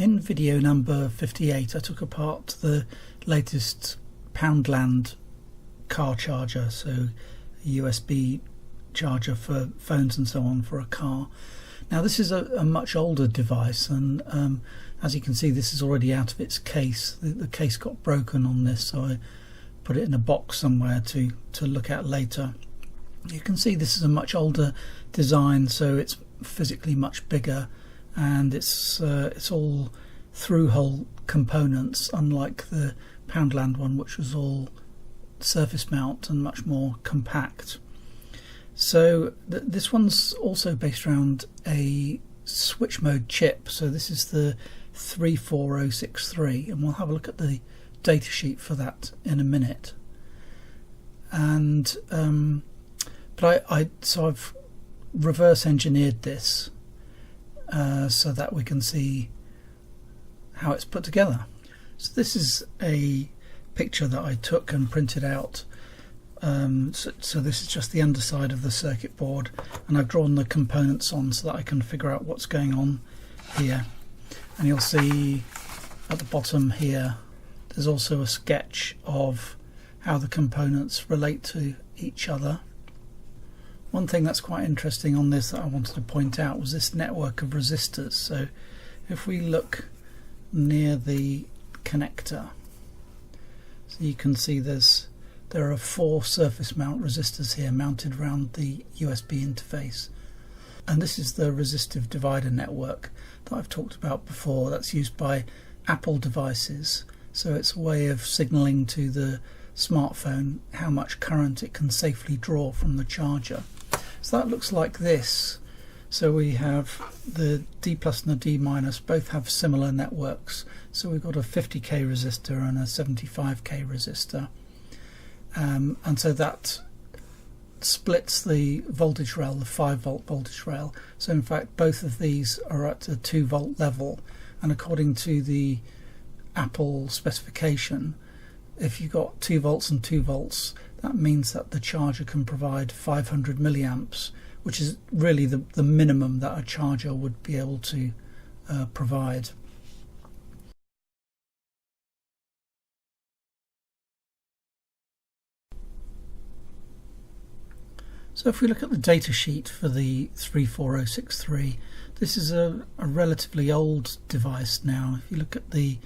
In video number 58 I took apart the latest Poundland car charger, so a USB charger for phones and so on for a car. Now this is a much older device, and as you can see, this is already out of its case. The case got broken on this, so I put it in a box somewhere to look at later. You can see this is a much older design, so it's physically much bigger, and it's all through-hole components, unlike the Poundland one, which was all surface mount and much more compact. So this one's also based around a switch mode chip, so this is the 34063, and we'll have a look at the datasheet for that in a minute. And so I've reverse engineered this so that we can see how it's put together. So this is a picture that I took and printed out. So this is just the underside of the circuit board, and I've drawn the components on so that I can figure out what's going on here. And you'll see at the bottom here there's also a sketch of how the components relate to each other. One thing that's quite interesting on this that I wanted to point out was this network of resistors. So if we look near the connector, so you can see there are 4 surface mount resistors here mounted around the USB interface. And this is the resistive divider network that I've talked about before, that's used by Apple devices. So it's a way of signaling to the smartphone how much current it can safely draw from the charger. So that looks like this. So we have the D+ and the D- both have similar networks. So we've got a 50k resistor and a 75k resistor. And so that splits the voltage rail, the 5-volt voltage rail. So in fact both of these are at a 2-volt level, and according to the Apple specification, if you've got 2 volts and 2 volts, that means that the charger can provide 500 milliamps, which is really the minimum that a charger would be able to provide. So if we look at the data sheet for the 34063, this is a relatively old device now. If you look at the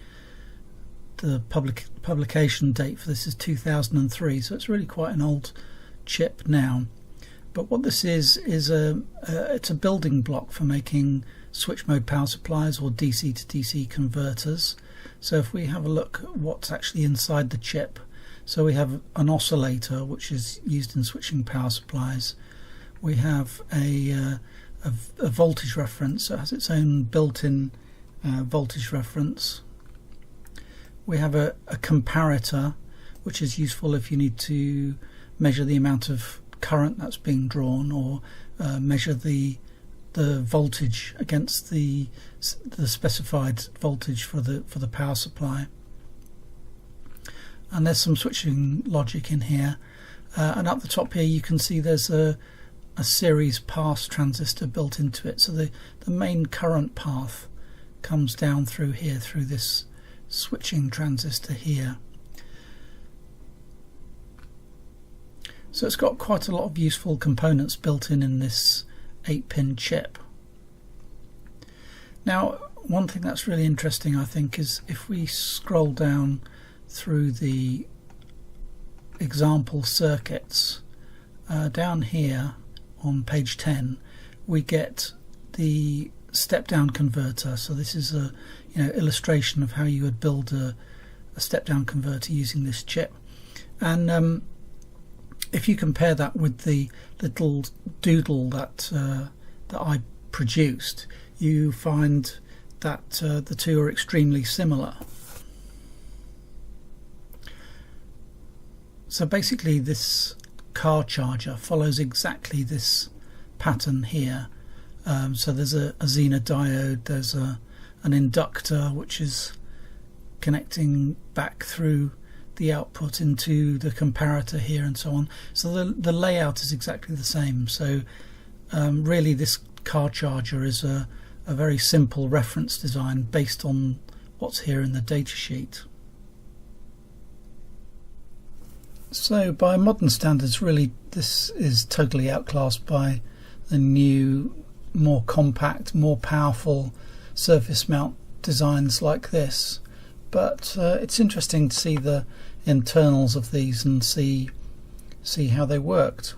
publication date for this is 2003, so it's really quite an old chip now. But what this is it's a building block for making switch mode power supplies or DC to DC converters. So if we have a look at what's actually inside the chip, so we have an oscillator, which is used in switching power supplies. We have a voltage reference, so it has its own built-in voltage reference. We have a comparator, which is useful if you need to measure the amount of current that's being drawn, or measure the voltage against the specified voltage for the power supply. And there's some switching logic in here, and up the top here you can see there's a series pass transistor built into it. So the main current path comes down through here, through this switching transistor here. So it's got quite a lot of useful components built in this 8-pin chip. Now one thing that's really interesting, I think, is if we scroll down through the example circuits, down here on page 10 we get the step-down converter. So this is a illustration of how you would build a step-down converter using this chip. And if you compare that with the little doodle that I produced, you find that the two are extremely similar. So basically this car charger follows exactly this pattern here. So there's a Zener diode, there's an inductor which is connecting back through the output into the comparator here, and so on. So the layout is exactly the same. So really this car charger is a a very simple reference design based on what's here in the datasheet. So by modern standards, really this is totally outclassed by the new, more compact, more powerful surface mount designs like this. But it's interesting to see the internals of these and see how they worked.